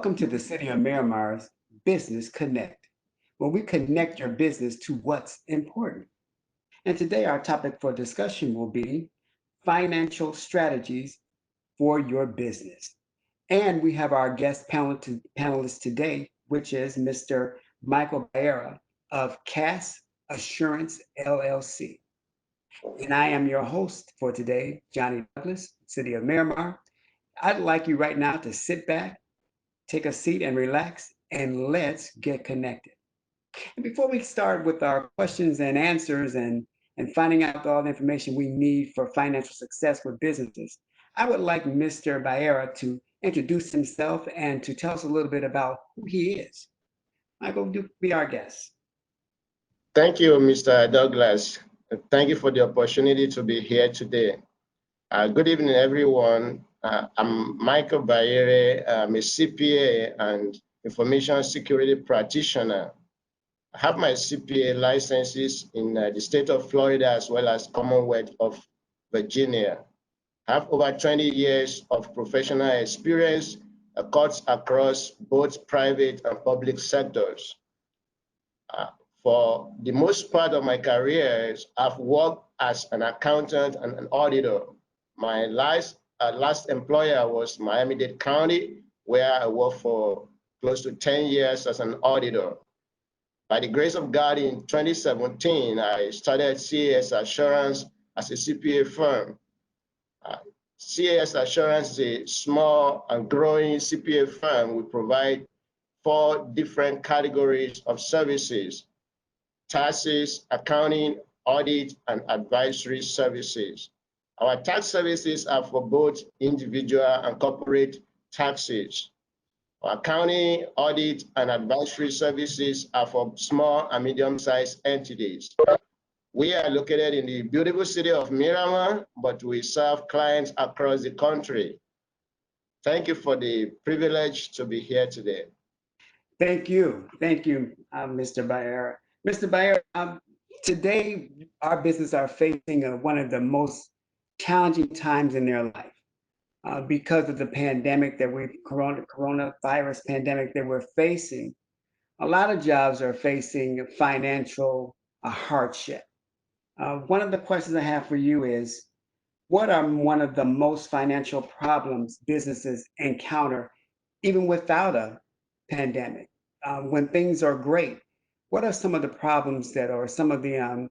Welcome to the City of Miramar's Business Connect, where we connect your business to what's important. And today, our topic for discussion will be financial strategies for your business. And we have our guest panelist today, which is Mr. Michael Baera of Cas Assurance LLC. And I am your host for today, Johnny Douglas, City of Miramar. I'd like you right now to sit back, take a seat and relax, and let's get connected. And before we start with our questions and answers and finding out all the information we need for financial success with businesses, I would like Mr. Baera to introduce himself and to tell us a little bit about who he is. Michael, do be our guest. Thank you, Mr. Douglas. Thank you for the opportunity to be here today. Good evening, everyone. I'm Michael Baera. I'm a CPA and information security practitioner. I have my CPA licenses in the state of Florida as well as Commonwealth of Virginia. I have over 20 years of professional experience cuts across both private and public sectors. For the most part of my career, I've worked as an accountant and an auditor. My last employer was Miami-Dade County, where I worked for close to 10 years as an auditor. By the grace of God, in 2017, I started CAS Assurance as a CPA firm. CAS Assurance is a small and growing CPA firm. We provide 4 different categories of services: taxes, accounting, audit, and advisory services. Our tax services are for both individual and corporate taxes. Our accounting, audit, and advisory services are for small and medium-sized entities. We are located in the beautiful city of Miramar, but we serve clients across the country. Thank you for the privilege to be here today. Thank you, Mr. Baera. Mr. Baera, today our businesses are facing one of the most challenging times in their life because of the pandemic coronavirus pandemic that we're facing. A lot of jobs are facing financial hardship. One of the questions I have for you is, what are one of the most financial problems businesses encounter even without a pandemic? When things are great, what are some of the problems that, or some of the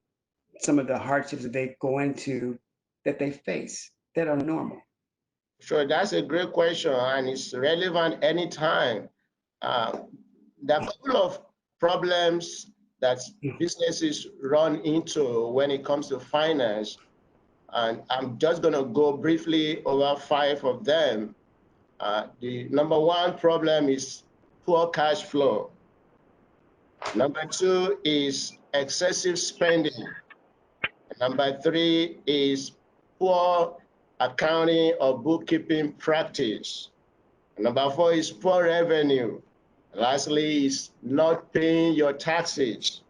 hardships that they go into, that they face, that are normal? Sure, that's a great question, and it's relevant anytime. There are a couple of problems that businesses run into when it comes to finance, and I'm just going to go briefly over 5 of them. The number 1 problem is poor cash flow. Number 2 is excessive spending. Number 3 is poor accounting or bookkeeping practice. Number 4 is poor revenue. Lastly is not paying your taxes.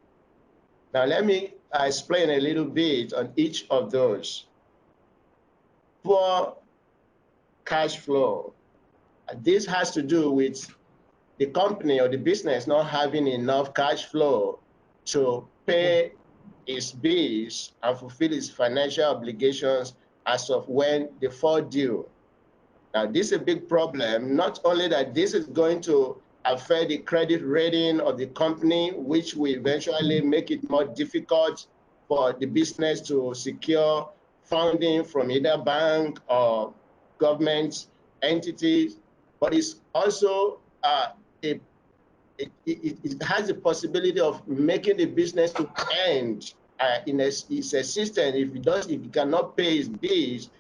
Now let me explain a little bit on each of those. Poor cash flow. This has to do with the company or the business not having enough cash flow to pay its bills and fulfill its financial obligations as of when they fall due. Now, this is a big problem. Not only that, this is going to affect the credit rating of the company, which will eventually make it more difficult for the business to secure funding from either bank or government entities, but it's also it has the possibility of making the business to end in its existence. If it cannot pay its bills,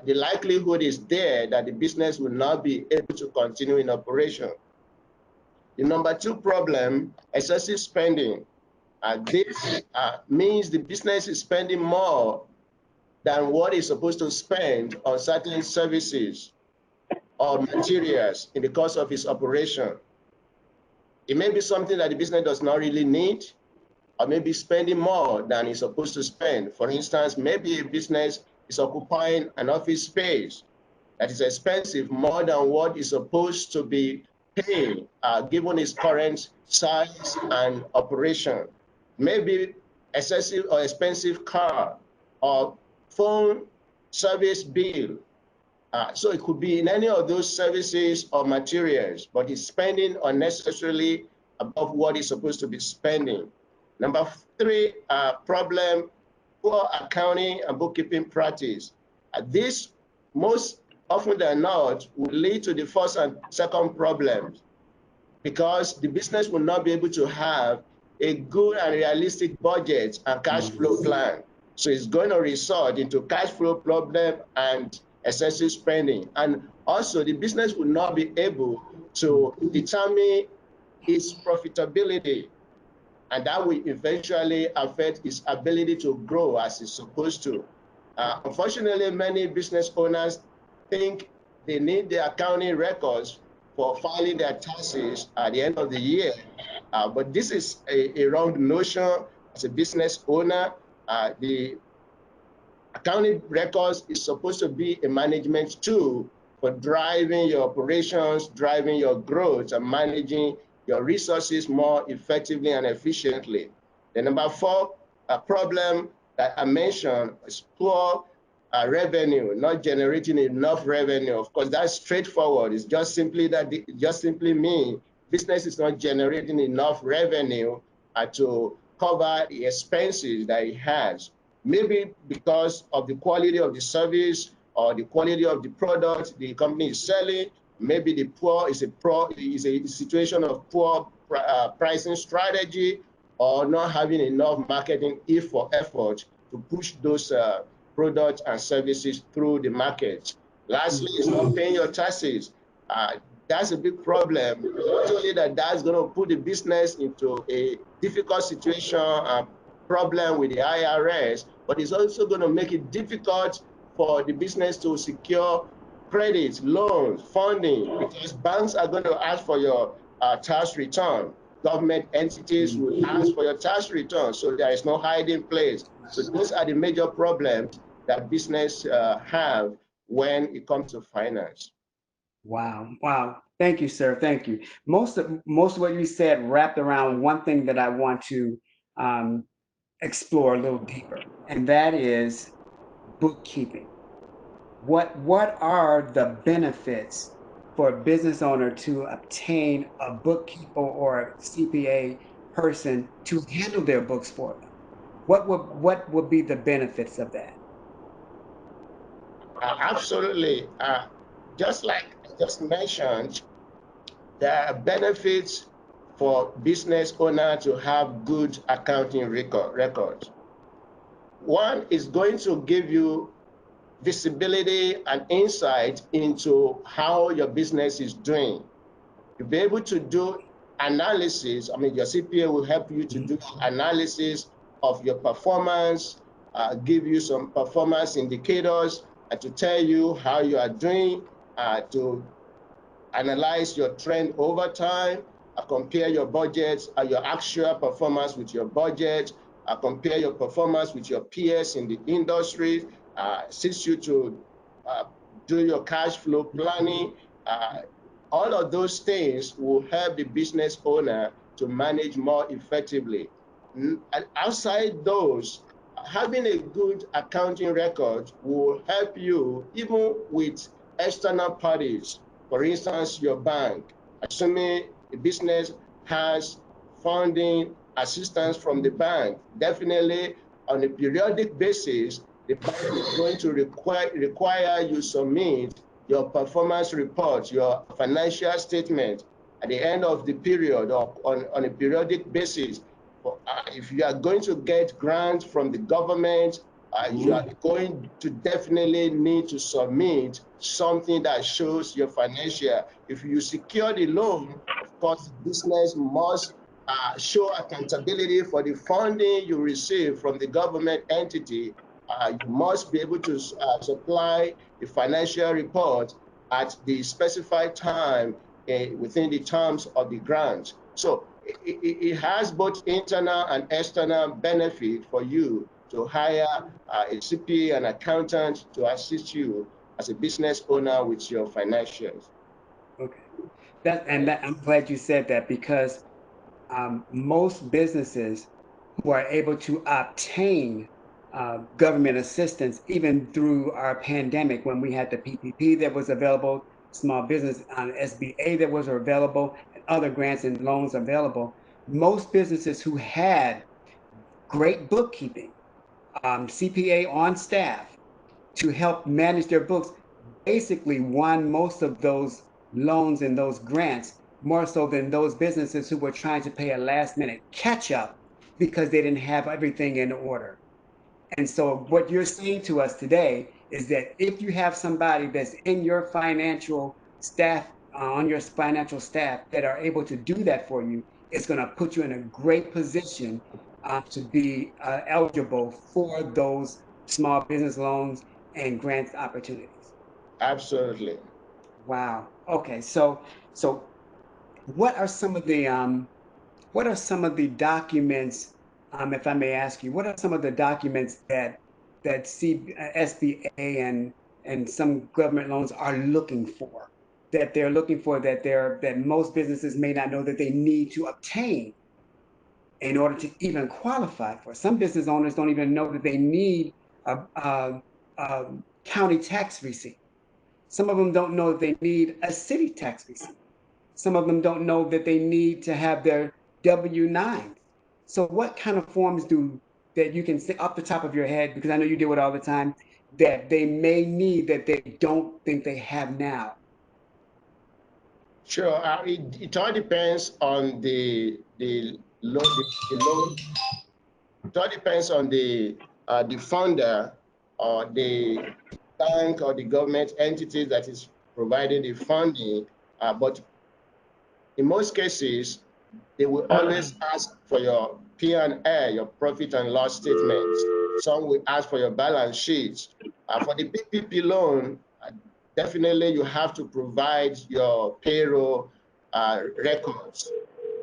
the likelihood is there that the business will not be able to continue in operation. The number 2 problem, excessive spending. This means the business is spending more than what it's supposed to spend on certain services or materials in the course of its operation. It may be something that the business does not really need, or maybe spending more than it's supposed to spend. For instance, maybe a business is occupying an office space that is expensive more than what is supposed to be pay given its current size and operation. Maybe excessive or expensive car or phone service bill. So it could be in any of those services or materials, but it's spending unnecessarily above what it's supposed to be spending. Number three, problem, poor accounting and bookkeeping practice. This most often than not will lead to the first and second problems, because the business will not be able to have a good and realistic budget and cash flow plan. So it's going to result into cash flow problem and excessive spending. And also the business will not be able to determine its profitability, and that will eventually affect its ability to grow as it's supposed to. Unfortunately, many business owners think they need the accounting records for filing their taxes at the end of the year. But this is a wrong notion. As a business owner, the accounting records is supposed to be a management tool for driving your operations, driving your growth, and managing your resources more effectively and efficiently. The number four problem that I mentioned is poor revenue, not generating enough revenue. Of course, that's straightforward. It's just simply that it just simply means business is not generating enough revenue to cover the expenses that it has. Maybe because of the quality of the service or the quality of the product the company is selling. Maybe the poor is a situation of poor pricing strategy, or not having enough marketing effort to push those products and services through the market. Lastly, it's not paying your taxes. That's a big problem. Not only that, that's going to put the business into a difficult situation, problem with the IRS, but it's also going to make it difficult for the business to secure credit, loans, funding, because banks are going to ask for your tax return. Government entities will ask for your tax return, so there is no hiding place. So those are the major problems that business have when it comes to finance. Wow. Wow. Thank you, sir. Thank you. Most of what you said wrapped around one thing that I want to um, explore a little deeper, and that is bookkeeping. What are the benefits for a business owner to obtain a bookkeeper or a CPA person to handle their books for them? What would be the benefits of that? Absolutely. Just like I just mentioned, there are benefits for business owner to have good accounting records. One is going to give you visibility and insight into how your business is doing. You'll be able to do analysis. I mean, your CPA will help you to do analysis of your performance, give you some performance indicators, and to tell you how you are doing, to analyze your trend over time, compare your budget, your actual performance with your budget, compare your performance with your peers in the industry, assist you to do your cash flow planning. All of those things will help the business owner to manage more effectively. And outside those, having a good accounting record will help you even with external parties. For instance, your bank, assuming a business has funding assistance from the bank, definitely on a periodic basis, the bank is going to require you submit your performance report, your financial statement at the end of the period or on a periodic basis. If you are going to get grants from the government, you are going to definitely need to submit something that shows your financial. If you secure the loan, of course, business must show accountability for the funding you receive from the government entity. You must be able to supply the financial report at the specified time within the terms of the grant. So it has both internal and external benefit for you to hire a CPA, an accountant, to assist you as a business owner with your financials. Okay. I'm glad you said that because most businesses who are able to obtain government assistance, even through our pandemic, when we had the PPP that was available, small business SBA that was available, and other grants and loans available. Most businesses who had great bookkeeping, CPA on staff to help manage their books, basically won most of those loans and those grants more so than those businesses who were trying to pay a last minute catch up because they didn't have everything in order. And so what you're saying to us today is that if you have somebody that's in your financial staff, on your financial staff that are able to do that for you, it's going to put you in a great position to be eligible for those small business loans and grant opportunities. Absolutely. Wow. Okay. So what are some of the documents, if I may ask you, what are some of the documents that SBA and some government loans are looking for, that most businesses may not know that they need to obtain in order to even qualify for? Some business owners don't even know that they need a county tax receipt. Some of them don't know that they need a city tax receipt. Some of them don't know that they need to have their W-9s. So what kind of forms that you can say off the top of your head, because I know you deal with it all the time, that they may need that they don't think they have now? Sure. It all depends on the loan. It all depends on the funder or the bank or the government entity that is providing the funding. But in most cases, they will always ask for your P&L, your profit and loss statements. Some will ask for your balance sheets. For the PPP loan, definitely you have to provide your payroll records,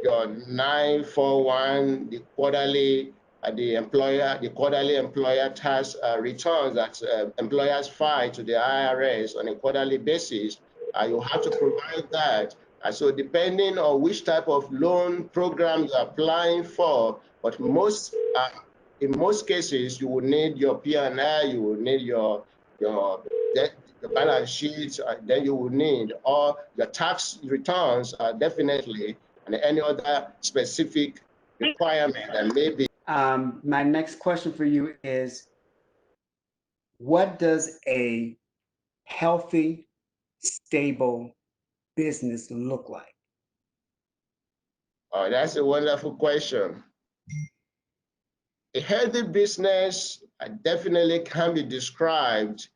your 941, the quarterly, the quarterly employer tax returns that employers file to the IRS on a quarterly basis. You have to provide that. So depending on which type of loan program you're applying for, but in most cases, you will need your P&L, you will need your balance sheets, then you will need all your tax returns, definitely, and any other specific requirement that may be. My next question for you is, what does a healthy, stable business look like? Oh, that's a wonderful question. A healthy business definitely can be described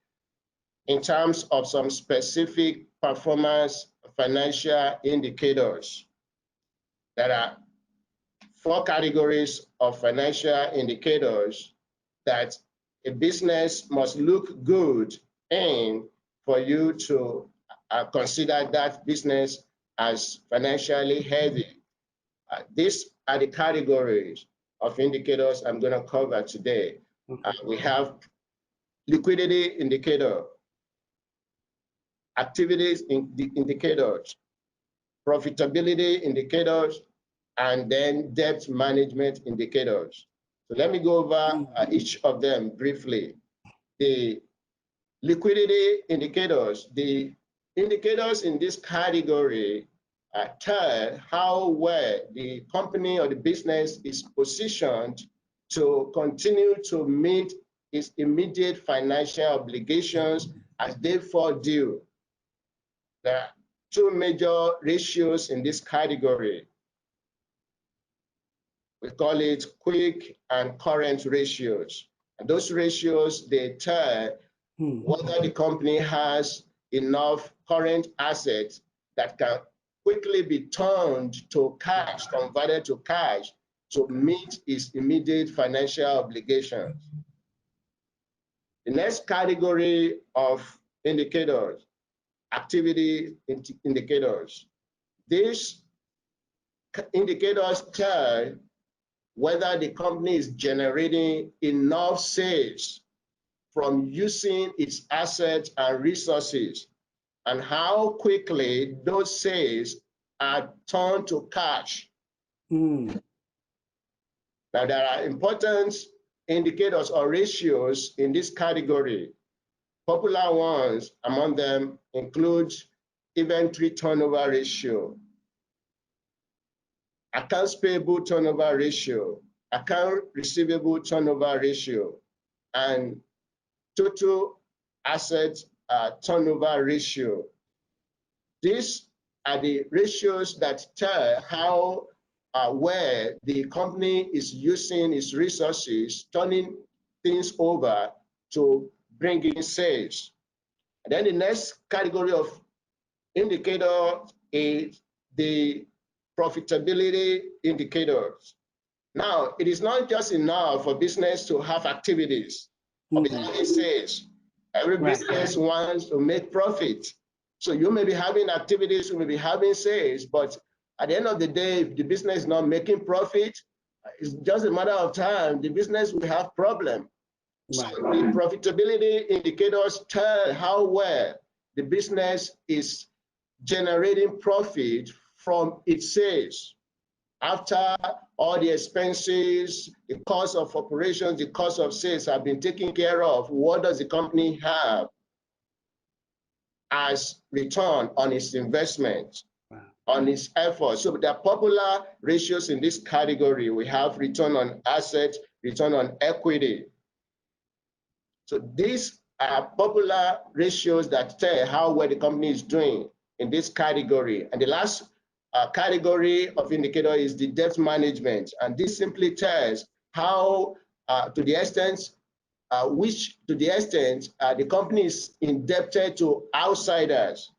in terms of some specific performance financial indicators. There are 4 categories of financial indicators that a business must look good in for you to consider that business as financially healthy. These are the categories of indicators I'm going to cover today. We have liquidity indicator, activities indicators, profitability indicators, and then debt management indicators. So let me go over each of them briefly. The liquidity indicators, the indicators in this category tell how well the company or the business is positioned to continue to meet its immediate financial obligations as they fall due. There are 2 major ratios in this category. We call it quick and current ratios. And those ratios, they tell whether the company has enough current assets that can quickly be turned to cash, converted to cash, to meet its immediate financial obligations. The next category of indicators, activity indicators. These indicators tell whether the company is generating enough sales from using its assets and resources, and how quickly those sales are turned to cash. Mm. Now, there are important indicators or ratios in this category. Popular ones among them include inventory turnover ratio, accounts payable turnover ratio, account receivable turnover ratio, and total asset turnover ratio. These are the ratios that tell how where the company is using its resources, turning things over to bring in sales. And then the next category of indicator is the profitability indicators. Now, it is not just enough for business to have activities or be having sales. Every business wants to make profit. So you may be having activities, you may be having sales, but at the end of the day, if the business is not making profit, it's just a matter of time, the business will have problem. So the profitability indicators tell how well the business is generating profit from its sales. After all the expenses, the cost of operations, the cost of sales have been taken care of, what does the company have as return on its investment, on its effort? So there are popular ratios in this category. We have return on assets, return on equity. So these are popular ratios that tell how well the company is doing in this category. And the last category of indicator is the debt management. And this simply tells how, to the extent the company is indebted to outsiders.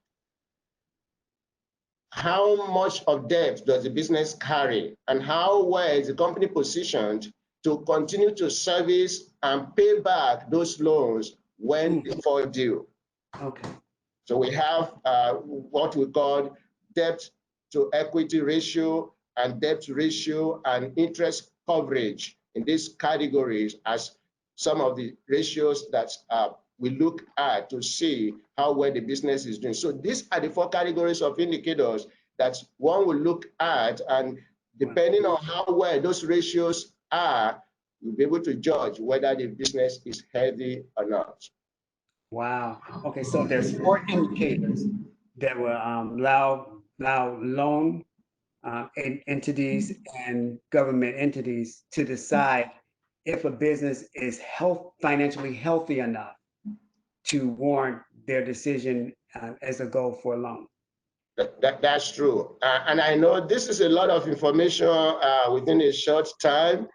How much of debt does the business carry, and how well is the company positioned to continue to service and pay back those loans when they fall due? Okay. So we have what we call debt to equity ratio and debt ratio and interest coverage in these categories as some of the ratios that we look at to see how well the business is doing. So these are the 4 categories of indicators that one will look at, and depending on how well those ratios are, you'll be able to judge whether the business is healthy or not. Wow. Okay, so there's 4 indicators that will allow loan entities and government entities to decide if a business is financially healthy enough to warrant their decision as a goal for a loan. That's true. And I know this is a lot of information within a short time,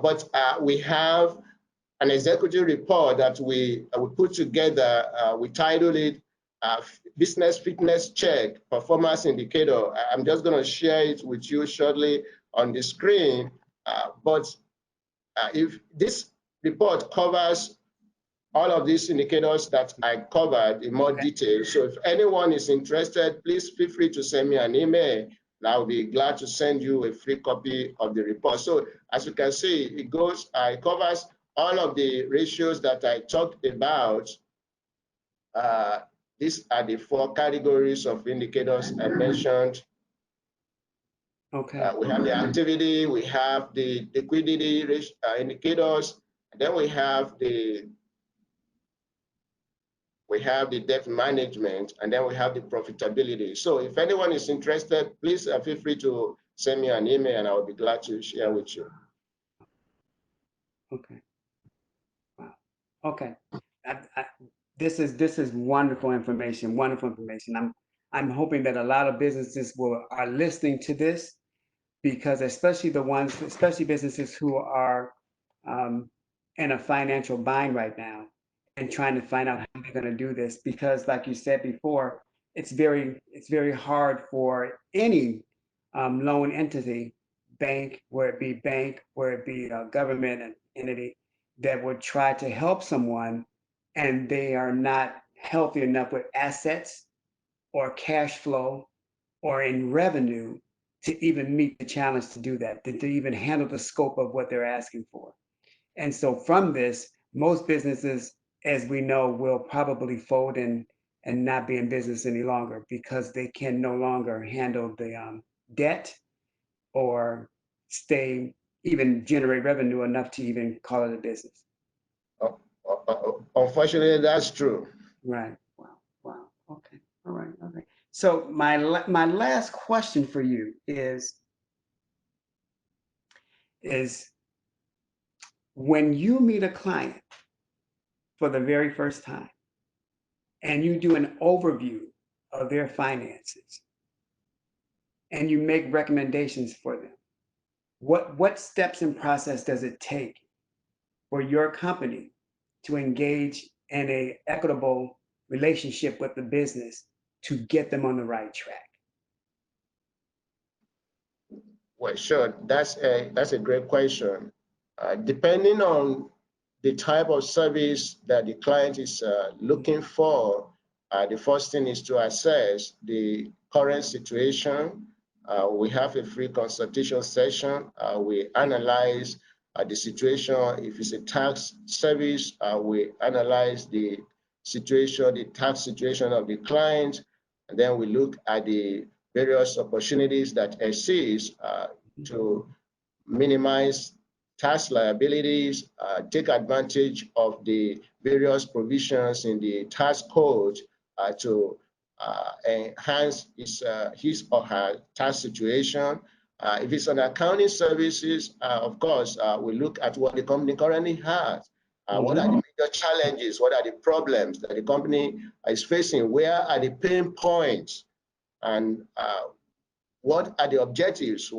but we have an executive report that we put together. We titled it Business Fitness Check Performance Indicator. I'm just going to share it with you shortly on the screen. But if this report covers all of these indicators that I covered in more detail. So if anyone is interested, please feel free to send me an email, and I'll be glad to send you a free copy of the report. So as you can see, it covers all of the ratios that I talked about. These are the 4 categories of indicators I mentioned. Okay. We have the activity, we have the liquidity indicators, and then we have the debt management, and then we have the profitability. So if anyone is interested, please feel free to send me an email, and I will be glad to share with you. Okay. Wow. Okay. This is wonderful information. Wonderful information. I'm hoping that a lot of businesses are listening to this, because especially businesses who are in a financial bind right now and trying to find out how they're going to do this, because like you said before, it's very hard for any loan entity, where it be a government entity, that would try to help someone and they are not healthy enough with assets or cash flow or in revenue to even meet the challenge to do that, to even handle the scope of what they're asking for. And so from this, most businesses, as we know, will probably fold in and not be in business any longer because they can no longer handle the debt or even generate revenue enough to even call it a business. Unfortunately, that's true. Right. Wow. Wow. Okay. All right. Okay. So my last question for you is when you meet a client for the very first time and you do an overview of their finances and you make recommendations for them, what steps and process does it take for your company to engage in a equitable relationship with the business to get them on the right track? Well, sure. That's a great question. Depending on the type of service that the client is looking for, the first thing is to assess the current situation. We have a free consultation session. We analyze the situation. If it's a tax service, we analyze the situation, the tax situation of the client, and then we look at the various opportunities that exist to minimize tax liabilities, take advantage of the various provisions in the tax code to enhance his or her tax situation. If it's an accounting services, of course, we look at what the company currently has. What are the major challenges? What are the problems that the company is facing? Where are the pain points? And what are the objectives?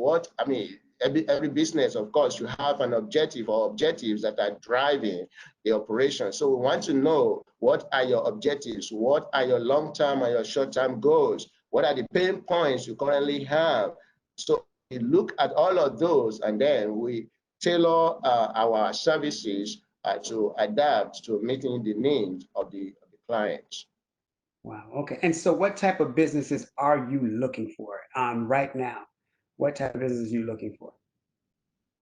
Every business, of course, you have an objective or objectives that are driving the operation. So we want to know what are your objectives? What are your long-term and your short-term goals? What are the pain points you currently have? So we look at all of those and then we tailor our services to adapt to meeting the needs of the clients. Wow. Okay. And so what type of businesses are you looking for right now? What type of business are you looking for?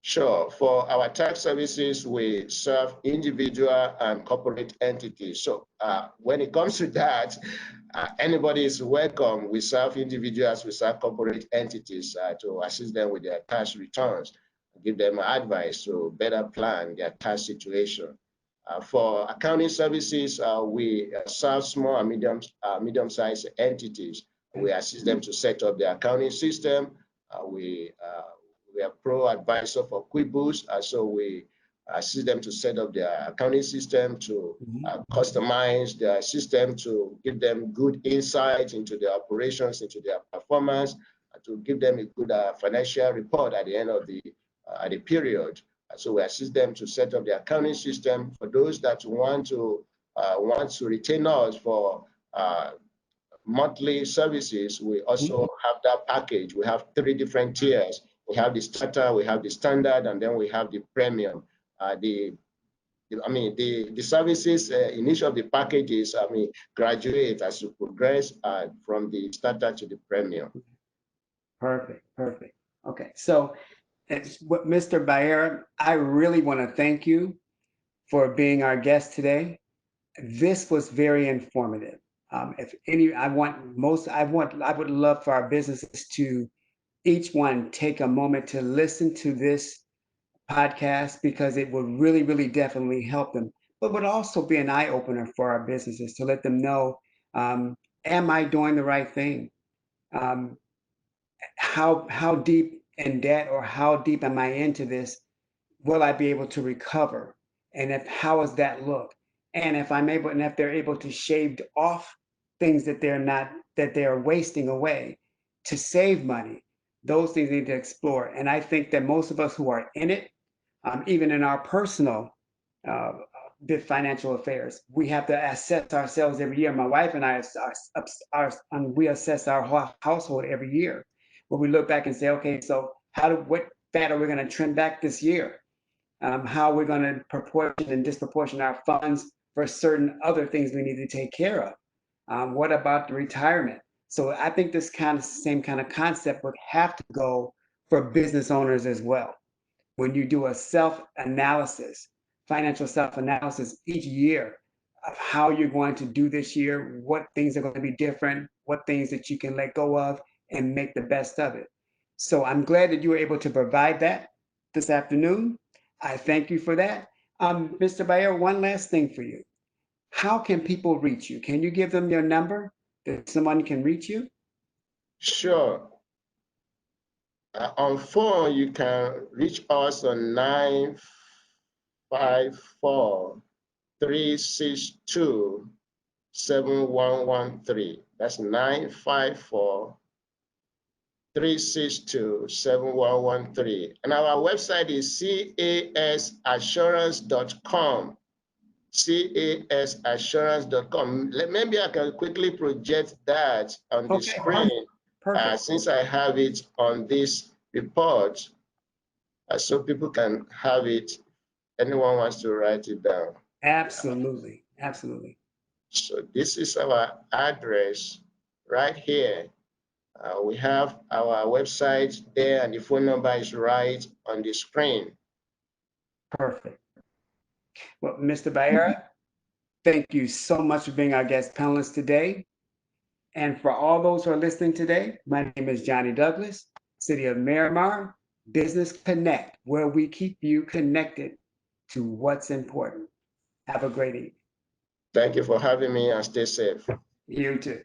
Sure. For our tax services, we serve individual and corporate entities. So when it comes to that, anybody is welcome. We serve individuals, we serve corporate entities to assist them with their tax returns, give them advice to better plan their tax situation. For accounting services, we serve small and medium-sized entities. We assist them to set up their accounting system. We are pro advisor for QuickBooks, so we assist them to set up their accounting system, to customize their system, to give them good insight into their operations, into their performance, to give them a good financial report at the end of the period. So we assist them to set up the accounting system. For those that want to retain us for monthly services, we also have that package. We have 3 different tiers. We have the starter, we have the standard, and then we have the premium. The services in each of the packages, graduate as you progress from the starter to the premium. Perfect. Perfect. Okay. So, Mr. Bayer, I really want to thank you for being our guest today. This was very informative. If any, I would love for our businesses to each one take a moment to listen to this podcast because it will really, really definitely help them, but would also be an eye opener for our businesses to let them know, am I doing the right thing? Um, how deep in debt or how deep am I into this? Will I be able to recover? And how does that look? And if they're able to shave off things that they're wasting away to save money, those things need to explore. And I think that most of us who are in it, even in our personal uh, financial affairs, we have to assess ourselves every year. My wife and I we assess our household every year, where we look back and say, okay, so what fat are we going to trim back this year? How we're going to proportion and disproportion our funds for certain other things we need to take care of. What about the retirement? So I think this same kind of concept would have to go for business owners as well. When you do a self-analysis, financial self-analysis each year, of how you're going to do this year, what things are going to be different, what things that you can let go of, and make the best of it. So I'm glad that you were able to provide that this afternoon. I thank you for that. Mr. Bayer, one last thing for you. How can people reach you? Can you give them your number that someone can reach you? Sure. On phone, you can reach us on 954-362-7113. That's 954-362-7113. And our website is casassurance.com. casassurance.com. Maybe I can quickly project that on the screen. Perfect. Since I have it on this report, so people can have it. Anyone wants to write it down. Absolutely. Absolutely. So this is our address right here. We have our website there, and the phone number is right on the screen. Perfect. Well, Mr. Bayer, thank you so much for being our guest panelist today. And for all those who are listening today, my name is Johnny Douglas, City of Miramar, Business Connect, where we keep you connected to what's important. Have a great evening. Thank you for having me, and stay safe. You too.